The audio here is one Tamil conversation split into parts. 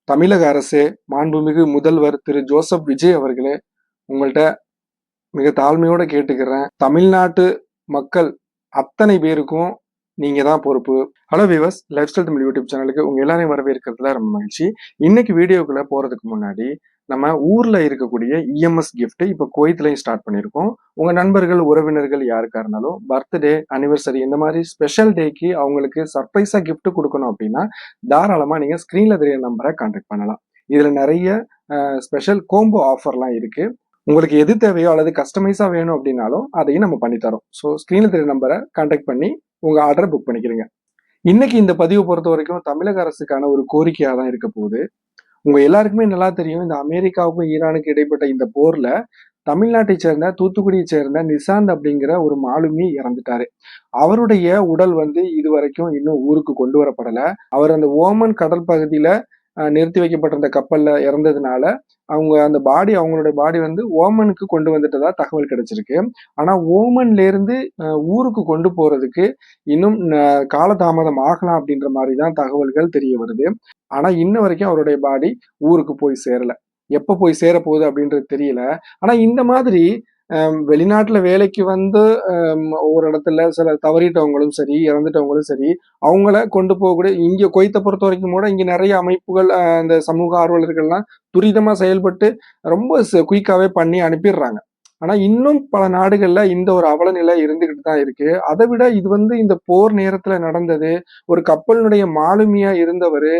தமிழக அரசு, மாண்புமிகு முதல்வர் திரு ஜோசப் விஜய் அவர்களே, உங்கள்ட்ட மிக தாழ்மையோட கேட்டுக்கிறேன். தமிழ்நாட்டு மக்கள் அத்தனை பேருக்கும் நீங்க தான் பொறுப்பு. Hello viewers, life style Tamil YouTube சேனலுக்கு உங்க எல்லாரையும் வரவேற்கிறதுல ரொம்ப மகிழ்ச்சி. இன்னைக்கு வீடியோக்குள்ள போறதுக்கு முன்னாடி நம்ம ஊர்ல இருக்கக்கூடிய இஎம்எஸ் கிஃப்ட் இப்ப குவைத்லயும் ஸ்டார்ட் பண்ணியிருக்கோம். உங்க நண்பர்கள், உறவினர்கள் யாருக்கா இருந்தாலும் பர்த்டே, அனிவர்சரி இந்த மாதிரி ஸ்பெஷல் டேக்கு அவங்களுக்கு சர்ப்ரைஸா கிஃப்ட் கொடுக்கணும் அப்படின்னா தாராளமா நீங்க ஸ்கிரீன்ல தெரிய நம்பரை கான்டாக்ட் பண்ணலாம். இதுல நிறைய ஸ்பெஷல் கோம்போ ஆஃபர்லாம் இருக்கு. உங்களுக்கு எது தேவையோ அல்லது கஸ்டமைஸா வேணும் அப்படின்னாலும் அதையும் நம்ம பண்ணித்தரோம். ஸோ ஸ்கிரீன்ல தெரிய நம்பரை கான்டாக்ட் பண்ணி உங்க ஆர்டரை புக் பண்ணிக்கிறீங்க. இன்னைக்கு இந்த பதிவு பொறுத்த வரைக்கும் தமிழக அரசுக்கான ஒரு கோரிக்கையா தான் இருக்க போகுது. உங்க எல்லாருக்குமே நல்லா தெரியும், இந்த அமெரிக்காவுக்கும் ஈரானுக்கு இடைப்பட்ட இந்த போர்ல தமிழ்நாட்டை சேர்ந்த தூத்துக்குடியை சேர்ந்த நிசாந்த் அப்படிங்கிற ஒரு மாலுமி இறந்துட்டாரு. அவருடைய உடல் இது வரைக்கும் இன்னும் ஊருக்கு கொண்டு வரப்படல. அவர் அந்த ஓமன் கடல் பகுதியில நிறுத்தி வைக்கப்பட்டிருந்த கப்பல்ல இறந்ததுனால அவங்களுடைய பாடி ஓமனுக்கு கொண்டு வந்துட்டதா தகவல் கிடைச்சிருக்கு. ஆனா ஓமன்ல இருந்து ஊருக்கு கொண்டு போறதுக்கு இன்னும் காலதாமதம் ஆகலாம் அப்படின்ற மாதிரிதான் தகவல்கள் தெரிய வருது. ஆனா இன்ன வரைக்கும் அவருடைய பாடி ஊருக்கு போய் சேரல. எப்ப போய் சேர போகுது அப்படின்றது தெரியல. ஆனா இந்த மாதிரி வெளிநாட்டுல வேலைக்கு ஒரு இடத்துல சில தவறிட்டவங்களும் சரி, இறந்துட்டவங்களும் சரி, அவங்கள கொண்டு போகக்கூடிய இங்க குவைத்தை பொறுத்த வரைக்கும் கூட இங்க நிறைய அமைப்புகள், இந்த சமூக ஆர்வலர்கள்லாம் துரிதமா செயல்பட்டு ரொம்ப குயிக்காவே பண்ணி அனுப்பிடுறாங்க. ஆனா இன்னும் பல நாடுகள்ல இந்த ஒரு அவல நிலை இருந்துகிட்டு தான் இருக்கு. அதை விட இது இந்த போர் நேரத்துல நடந்தது. ஒரு கப்பலினுடைய மாலுமியா இருந்தவர்,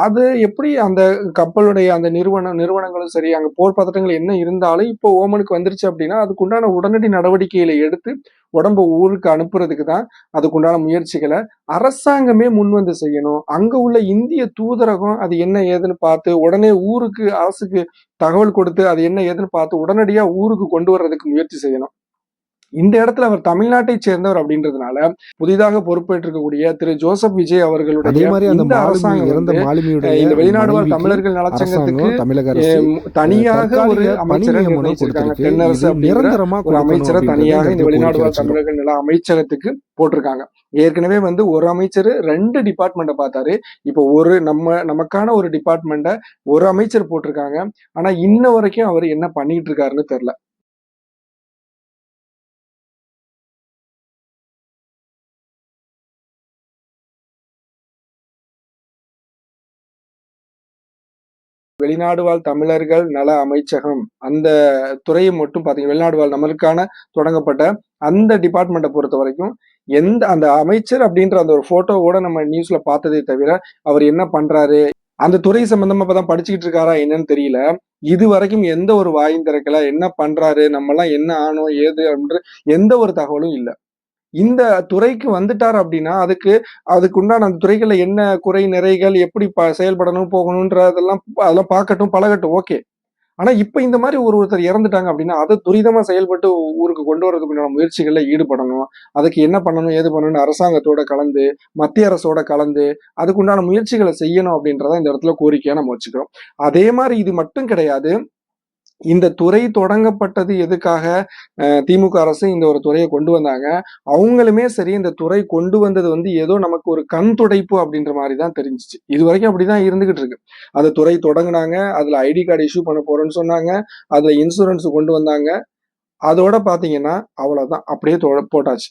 அது எப்படி அந்த கப்பலுடைய அந்த நிறுவனங்களும் சரி, அங்க போர் பதட்டங்கள் என்ன இருந்தாலும் இப்போ ஓமனுக்கு வந்துருச்சு அப்படின்னா அதுக்குண்டான உடனடி நடவடிக்கைகளை எடுத்து உடம்ப ஊருக்கு அனுப்புறதுக்கு தான் அதுக்குண்டான முயற்சிகளை அரசாங்கமே முன்வந்து செய்யணும். அங்க உள்ள இந்திய தூதரகம் அது என்ன ஏதுன்னு பார்த்து உடனே ஊருக்கு அரசுக்கு தகவல் கொடுத்து அது என்ன ஏதுன்னு பார்த்து உடனடியா ஊருக்கு கொண்டு வர்றதுக்கு முயற்சி செய்யணும். இந்த இடத்துல அவர் தமிழ்நாட்டை சேர்ந்தவர் அப்படின்றதுனால புதிதாக பொறுப்பேற்றிருக்கக்கூடிய திரு ஜோசப் விஜய் அவர்களுடைய இந்த அரசாங்கம் இந்த வெளிநாடு வாழ் தமிழர்கள் நலச்சங்கத்துக்கு தனியாக ஒரு அமைச்சரை நிர்ணயிச்சிருக்காங்க. தென்னரசு அப்படிங்கிற ஒரு அமைச்சரை தனியாக இந்த வெளிநாடு வாழ் தமிழர்கள் நல அமைச்சகத்துக்கு போட்டிருக்காங்க. ஏற்கனவே ஒரு அமைச்சர் 2 டிபார்ட்மெண்ட்டை பார்த்தாரு. இப்போ நமக்கான ஒரு டிபார்ட்மெண்ட்டை ஒரு அமைச்சர் போட்டிருக்காங்க. ஆனா இன்ன வரைக்கும் அவர் என்ன பண்ணிட்டு இருக்காருன்னு தெரியல. வெளிநாடு வாழ் தமிழர்கள் நல அமைச்சகம் அந்த துறையை மட்டும் பாத்தீங்கன்னா, வெளிநாடு வாழ் நம்மளுக்கான தொடங்கப்பட்ட அந்த டிபார்ட்மெண்ட்டை பொறுத்த வரைக்கும் அந்த அமைச்சர் அப்படின்ற அந்த ஒரு போட்டோவோட நம்ம நியூஸ்ல பார்த்ததே தவிர அவர் என்ன பண்றாரு, அந்த துறை சம்பந்தமா இப்பதான் படிச்சுக்கிட்டு இருக்காரா என்னன்னு தெரியல. இது வரைக்கும் எந்த ஒரு வாயும் திறக்கல. என்ன பண்றாரு, நம்ம எல்லாம் என்ன ஆனோம் ஏது அப்படின்ற எந்த ஒரு தகவலும் இல்லை. இந்த துறைக்கு வந்துட்டார் அப்படின்னா அதுக்கு உண்டான அந்த துறைகள்ல என்ன குறை நிறைகள், எப்படி செயல்படணும் அதெல்லாம் பார்க்கட்டும், பழகட்டும், ஓகே. ஆனா இப்ப இந்த மாதிரி ஒருத்தர் இறந்துட்டாங்க அப்படின்னா அதை துரிதமா செயல்பட்டு ஊருக்கு கொண்டு வரதுக்கு உண்டான முயற்சிகள்ல ஈடுபடணும். அதுக்கு என்ன பண்ணணும் ஏது பண்ணணும்னு அரசாங்கத்தோட கலந்து, மத்திய அரசோட கலந்து அதுக்குண்டான முயற்சிகளை செய்யணும் அப்படின்றத இந்த இடத்துல கோரிக்கையா நம்ம வச்சுக்கிறோம். அதே மாதிரி இது மட்டும் கிடையாது. இந்த துறை தொடங்கப்பட்டது எதுக்காக? திமுக அரசு இந்த ஒரு துறையை கொண்டு வந்தாங்க. அவங்களுமே சரி, இந்த துறை கொண்டு வந்தது ஏதோ நமக்கு ஒரு கண் துடைப்பு அப்படின்ற மாதிரி தான் தெரிஞ்சிச்சு. இது வரைக்கும் அப்படிதான் இருந்துகிட்டு இருக்கு. அந்த துறை தொடங்கினாங்க, அதுல ஐடி கார்டு இஷ்யூ பண்ண போறேன்னு சொன்னாங்க, அதுல இன்சூரன்ஸ் கொண்டு வந்தாங்க. அதோட பாத்தீங்கன்னா அவ்வளவுதான், அப்படியே போட்டாச்சு.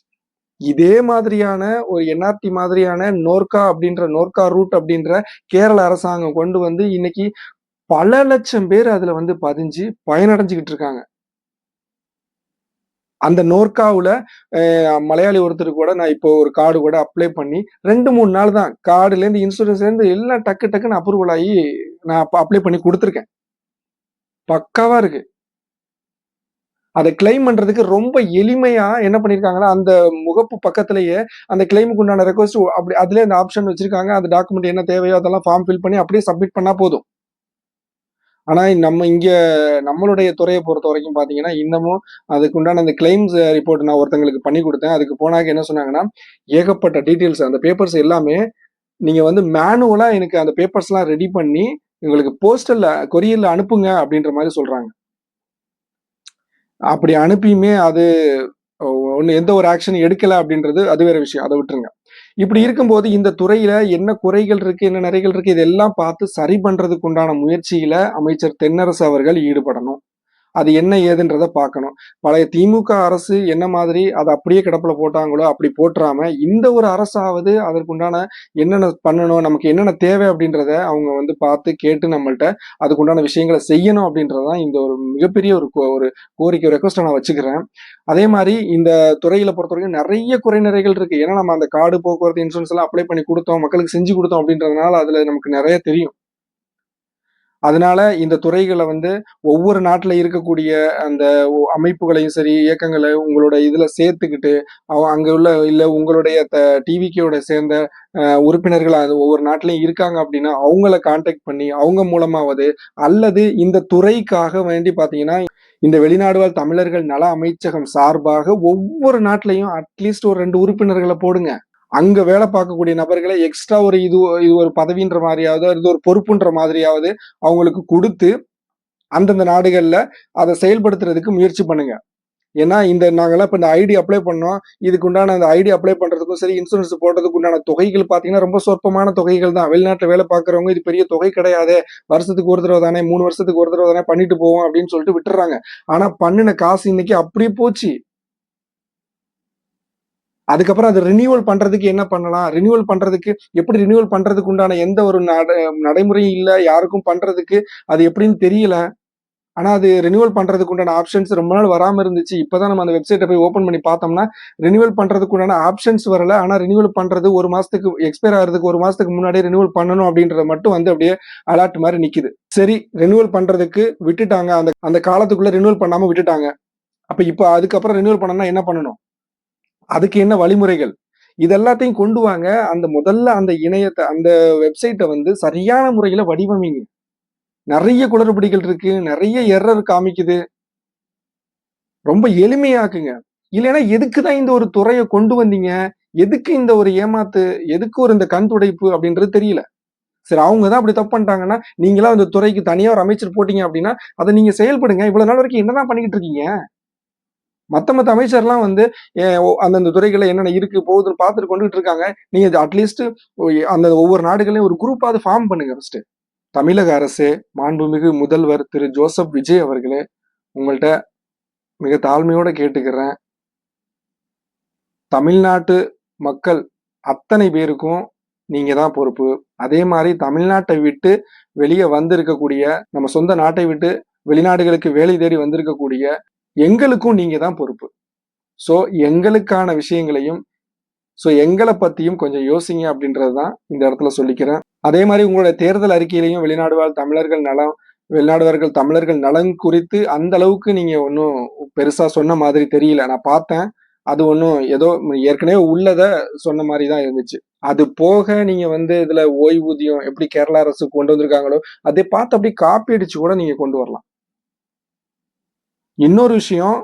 இதே மாதிரியான ஒரு என்ஆர்டி மாதிரியான நோர்கா ரூட் அப்படின்ற கேரள அரசாங்கம் கொண்டு இன்னைக்கு பல லட்சம் பேர் அதுல பதிஞ்சு பயனடைஞ்சுக்கிட்டு இருக்காங்க. அந்த நோர்காவுல மலையாளி ஒருத்தருக்கு கூட நான் இப்போ ஒரு கார்டு கூட அப்ளை பண்ணி 2-3 நாள் தான், கார்டுல இருந்து இன்சூரன்ஸ்ல இருந்து எல்லாம் டக்குன்னு அப்ரூவல் ஆகி நான் அப்ளை பண்ணி கொடுத்துருக்கேன். பக்காவா இருக்கு. அதை கிளைம் பண்றதுக்கு ரொம்ப எளிமையா என்ன பண்ணிருக்காங்கன்னா, அந்த முகப்பு பக்கத்திலேயே அந்த கிளைமுக்கு உண்டான ரெக்வஸ்ட் அப்படி அதுல அந்த ஆப்ஷன் வச்சிருக்காங்க. அந்த டாக்குமெண்ட் என்ன தேவையோ அதெல்லாம் ஃபார்ம் ஃபில் பண்ணி அப்படியே சப்மிட் பண்ணா போதும். ஆனா நம்மளுடைய துறையை பொறுத்த வரைக்கும் பாத்தீங்கன்னா, இன்னமும் அதுக்கு உண்டான அந்த கிளைம்ஸ் ரிப்போர்ட் நான் ஒருத்தங்களுக்கு பண்ணி கொடுத்தேன். அதுக்கு போனாக்க என்ன சொன்னாங்கன்னா, ஏகப்பட்ட டீட்டெயில்ஸ் அந்த பேப்பர்ஸ் எல்லாமே நீங்க மேனுவலா எனக்கு அந்த பேப்பர்ஸ் எல்லாம் ரெடி பண்ணி உங்களுக்கு கொரியர்ல அனுப்புங்க அப்படின்ற மாதிரி சொல்றாங்க. அப்படி அனுப்பியுமே அது எந்த ஒரு ஆக்ஷன் எடுக்கல அப்படின்றது அது வேற விஷயம். அதை விட்டுருங்க. இப்படி இருக்கும்போது இந்த துறையில என்ன குறைகள் இருக்கு, என்ன நிறைகள் இருக்கு, இதெல்லாம் பார்த்து சரி பண்றதுக்கு உண்டான முயற்சியில அமைச்சர் தென்னரசு அவர்கள் ஈடுபடணும். அது என்ன ஏதுன்றத பார்க்கணும். பழைய திமுக அரசு என்ன மாதிரி அத அப்படியே கிடப்புல போட்டாங்களோ, அப்படி போட்றாம, இந்த ஒரு அரசாவது அதற்குண்டான என்னென்ன பண்ணணும், நமக்கு என்னென்ன தேவை அப்படின்றத அவங்க வந்து பார்த்து கேட்டு நம்மள்ட்ட அதுக்குண்டான விஷயங்கள செய்யணும் அப்படின்றது தான் இந்த ஒரு மிகப்பெரிய ஒரு கோரிக்கை ரெக்வெஸ்ட்டா நான் வச்சுக்கிறேன். அதே மாரி இந்த துறையில பொறுத்தவரைக்கும் நெறைய குறை நிறைகள் இருக்கு. ஏன்னா நம்ம அந்த கார்டு, போக்குவரத்து இன்சூரன்ஸ்லாம் அப்ளை பண்ணி குடுத்தோம், மக்களுக்கு செஞ்சு குடுத்தோம் அப்படின்றதுனால அதுல நமக்கு நெறைய தெரியும். அதனால இந்த துறைகள வந்து ஒவ்வொரு நாட்டுல இருக்கக்கூடிய அந்த அமைப்புகளையும் சரி, இயக்கங்கள உங்களோட இதுல சேர்த்துக்கிட்டு, அங்க உள்ள இல்ல உங்களுடைய டிவிகேவோட சேர்ந்த உறுப்பினர்கள் அது ஒவ்வொரு நாட்டிலயும் இருக்காங்க அப்படின்னா, அவங்கள கான்டாக்ட் பண்ணி, அவங்க மூலமாவது அல்லது இந்த துறைக்காக வேண்டி பார்த்தீங்கன்னா, இந்த வெளிநாடு வாழ் தமிழர்கள் நல அமைச்சகம் சார்பாக ஒவ்வொரு நாட்டிலயும் அட்லீஸ்ட் ஒரு 2 உறுப்பினர்கள போடுங்க. அங்க வேலை பார்க்கக்கூடிய நபர்கள எக்ஸ்ட்ரா ஒரு இது இது ஒரு பதவின்ற மாரியாவது, இது ஒரு பொறுப்புன்ற மாதிரியாவது அவங்களுக்கு குடுத்து, அந்தந்த நாடுகள்ல அத செயல்படுத்துறதுக்கு முயற்சி பண்ணுங்க. ஏன்னா, நாங்கலாம் இப்ப இந்த ஐடி அப்ளை பண்ணோம். இதுக்கு உண்டான அந்த ஐடி அப்ளை பண்றதுக்கும் சரி, இன்சூரன்ஸ் போடுறதுக்கு உண்டான தொகைகள் பார்த்தீங்கன்னா, ரொம்ப சொற்பமான தொகைகள் தான். வெளிநாட்டுல வேலை பார்க்கிறவங்க இது பெரிய தொகை கிடையாதே. வருஷத்துக்கு ஒரு தடவ தானே, 3 வருஷத்துக்கு ஒரு தடவ தானே பண்ணிட்டு போவோம் அப்படின்னு சொல்லிட்டு விட்டுர்றாங்க. ஆனா பண்ணுன காசு இன்னைக்கு அப்படியே போச்சு. அதுக்கப்புறம் அத ரினியூவல் பண்றதுக்கு என்ன பண்ணலாம்? ரினியூவல் பண்றதுக்கு எப்படி ரினியூவல் பண்றதுக்கு உண்டான எந்த ஒரு நடைமுறையும் இல்ல. யாருக்கும் பண்றதுக்கு அது எப்படின்னு தெரியல. ஆனா அது ரினியூவல் பண்றதுக்கு உண்டான ஆப்ஷன்ஸ் ரொம்ப நாள் வராம இருந்துச்சு. இப்பதான் நம்ம அந்த வெப்சைட்ட போய் ஓப்பன் பண்ணி பார்த்தோம்னா, ரினியூவல் பண்றதுக்கு உண்டான ஆப்ஷன்ஸ் வரல. ஆனா ரினியூவல் பண்றது 1 மாசத்துக்கு எக்ஸ்பயர் ஆகுறதுக்கு 1 மாசத்துக்கு முன்னாடியே ரினியூவல் பண்ணணும் அப்படின்றது மட்டும் வந்து அப்படியே அலர்ட் மாரி நிக்குது. சரி ரினியூவல் பண்றதுக்கு விட்டுட்டாங்க. அந்த அந்த காலத்துக்குள்ள ரினியூவல் பண்ணாம விட்டுட்டாங்க. அப்ப இப்ப அதுக்கப்புறம் ரினியூவல் பண்ணணும்னா என்ன பண்ணணும்? அதுக்கு என்ன வழிமுறைகள்? இது எல்லாத்தையும் கொண்டு வாங்க. முதல்ல அந்த அந்த வெப்சைட்ட வந்து சரியான முறையில வடிவமைங்க. நெறைய குளறுபடிகள் இருக்கு. நெறைய எரர் காமிக்குது. ரொம்ப எளிமையாக்குங்க. இல்லைன்னா எதுக்கு தான் இந்த ஒரு துறைய கொண்டு வந்தீங்க? எதுக்கு இந்த ஒரு ஏமாத்து? எதுக்கு ஒரு இந்த கண் துடைப்பு அப்படின்றது தெரியல. சரி அவங்க தான் அப்படி தப்பு பண்ணிட்டாங்கன்னா, நீங்களா அந்த துறைக்கு தனியா ஒரு அமைச்சர் போட்டீங்க அப்படின்னா, அத நீங்க செயல்படுங்க. இவ்வளவு நாள் வரைக்கும் என்னதான் பண்ணிக்கிட்டு இருக்கீங்க? மத்த அமைச்சர்லாம் வந்து அந்தந்த துறைகள்ல என்னென்ன இருக்கு, போகுதுன்னு பார்த்துட்டு கொண்டுட்டு இருக்காங்க. நீங்க அட்லீஸ்ட் அந்த ஒவ்வொரு நாடுகளையும் ஒரு குரூப்பாவது ஃபார்ம் பண்ணுங்க ஃபர்ஸ்ட்டு. தமிழக அரசே, மாண்புமிகு முதல்வர் திரு ஜோசப் விஜய் அவர்களே, உங்கள்ட்ட மிக தாழ்மையோட கேட்டுக்கிறேன். தமிழ்நாட்டு மக்கள் அத்தனை பேருக்கும் நீங்க தான் பொறுப்பு. அதே மாரி தமிழ்நாட்டை விட்டு வெளிய வந்திருக்கக்கூடிய, நம்ம சொந்த நாட்டை விட்டு வெளிநாடுகளுக்கு வேலை தேடி வந்திருக்கக்கூடிய எங்களுக்கும் நீங்க தான் பொறுப்பு. ஸோ எங்களுக்கான விஷயங்களையும் எங்கள பத்தியும் கொஞ்சம் யோசிங்க அப்படின்றது தான் இந்த இடத்துல சொல்லிக்கிறேன். அதே மாரி உங்களுடைய தேர்தல் அறிக்கையிலயும் வெளிநாடு வாழ் தமிழர்கள் நலம், வெளிநாடுவார்கள் தமிழர்கள் நலன் குறித்து அந்த அளவுக்கு நீங்க ஒண்ணும் பெருசா சொன்ன மாதிரி தெரியல. நான் பார்த்தேன். அது ஒண்ணும் ஏதோ ஏற்கனவே உள்ளத சொன்ன மாரி தான் இருந்துச்சு. அது போக நீங்க வந்து இதுல ஓய்வூதியம் எப்படி கேரளா அரசு கொண்டு வந்திருக்காங்களோ, அதை பார்த்து அப்படியே காப்பி அடிச்சு கூட நீங்க கொண்டு வரலாம். இன்னொரு விஷயம்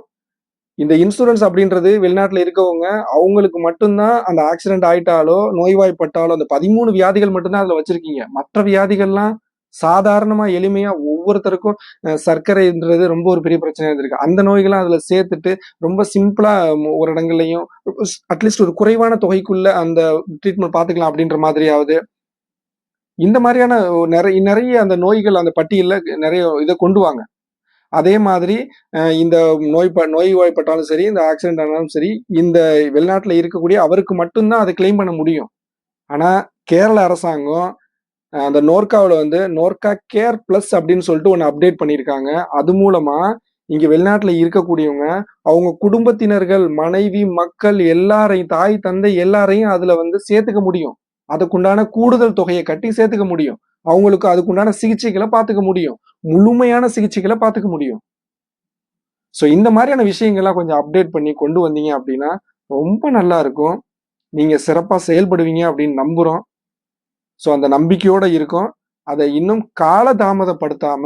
இந்த இன்சூரன்ஸ் அப்படின்றது வெளிநாட்டுல இருக்கவங்க, அவங்களுக்கு மட்டும் தான் அந்த ஆக்சிடென்ட் ஆயிட்டாலோ, நோய்வாய்ப்பட்டாலோ அந்த 13 வியாதிகள் மட்டும் தான் அதுல வச்சிருக்கீங்க. மற்ற வியாதிகள்லாம் சாதாரணமா, எளிமையா ஒவ்வொருத்தருக்கும் சர்க்கரைன்றது ரொம்ப ஒரு பெரிய பிரச்சனையா இருந்திருக்கு. அந்த நோய்கள்லாம் அதுல சேர்த்துட்டு ரொம்ப சிம்பிளா ஒரு இடங்கள்லயும் அட்லீஸ்ட் ஒரு குறைவான தொகைக்குள்ள அந்த ட்ரீட்மெண்ட் பார்த்துக்கலாம் அப்படின்ற மாதிரியாவது, இந்த மாரியான நெறைய அந்த நோய்கள் அந்த பட்டியல்ல நெறைய இத கொண்டு வாங்க. அதே மாதிரி இந்த நோய்வாய்ப்பட்டாலும் சரி, இந்த ஆக்சிடென்ட் ஆனாலும் சரி, இந்த வெளிநாட்டுல இருக்கக்கூடிய அவருக்கு மட்டும் தான் அத கிளைம் பண்ண முடியும். ஆனா, கேரள அரசாங்கம் அந்த நோர்க்காவுல வந்து நோர்க்கா கேர் பிளஸ் அப்படின்னு சொல்லிட்டு ஒண்ணு அப்டேட் பண்ணியிருக்காங்க. அது மூலமா இங்க வெளிநாட்டுல இருக்கக்கூடியவங்க, அவங்க குடும்பத்தினர்கள், மனைவி, மக்கள் எல்லாரையும், தாய், தந்தை எல்லாரையும் அதுல வந்து சேர்த்துக்க முடியும். அதுக்குண்டான கூடுதல் தொகைய கட்டி சேர்த்துக்க முடியும். அவங்களுக்கு அதுக்குண்டான சிகிச்சைகள பார்த்துக்க முடியும். முழுமையான சிகிச்சைகள பார்த்துக்க முடியும். இந்த மாரியான விஷயங்கள்லாம் கொஞ்சம் அப்டேட் பண்ணி கொண்டு வந்தீங்க அப்டின்னா, ரொம்ப நல்லா இருக்கும். நீங்க சிறப்பா செயல்படுவீங்க அப்டின்னு நம்புறோம். அந்த நம்பிக்கையோட இருக்கோம். அத இன்னும் கால தாமதப்படுத்தாம,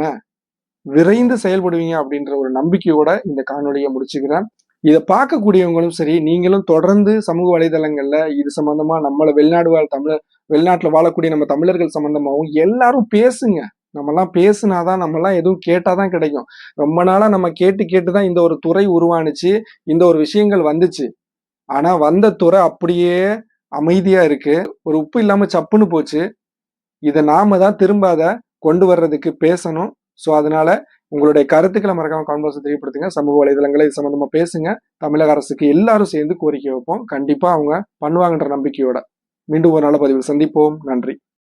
விரைந்து செயல்படுவீங்க அப்டின்ற ஒரு நம்பிக்கையோட இந்த காணொளிய முடிச்சுக்கிறேன். இத பார்க்கக்கூடியவங்களும் சரி, நீங்களும் தொடர்ந்து சமூக வலைதளங்கள்ல இது சம்பந்தமா வெளிநாட்டுல வாழக்கூடிய நம்ம தமிழர்கள் சம்பந்தமாவும் எல்லாரும் பேசுங்க. நம்மலாம் பேசுனா தான், நம்மலாம் எதுவும் கேட்டா தான் கிடைக்கும். ரொம்ப நாளா நம்ம கேட்டு கேட்டு தான் இந்த ஒரு துறை உருவானுச்சு. இந்த ஒரு விஷயங்கள் வந்துச்சு. ஆனா வந்த துறை அப்படியே அமைதியா இருக்கு. ஒரு உப்பு இல்லாம சப்புன்னு போச்சு. இத நாம தான் திரும்ப அத கொண்டு வர்றதுக்கு பேசணும். ஸோ, அதனால உங்களுடைய கருத்துக்கள மறக்காம கமெண்ட் பாக்ஸ்ல தெரியப்படுத்துங்க. சமூக வலைதளங்கள்ல இது சம்மந்தமா பேசுங்க. தமிழக அரசுக்கு எல்லாரும் சேர்ந்து கோரிக்கை வைப்போம். கண்டிப்பா அவங்க பண்ணுவாங்கன்ற நம்பிக்கையோட. மீண்டும் ஒரு நல்ல பதிவில் சந்திப்போம். நன்றி.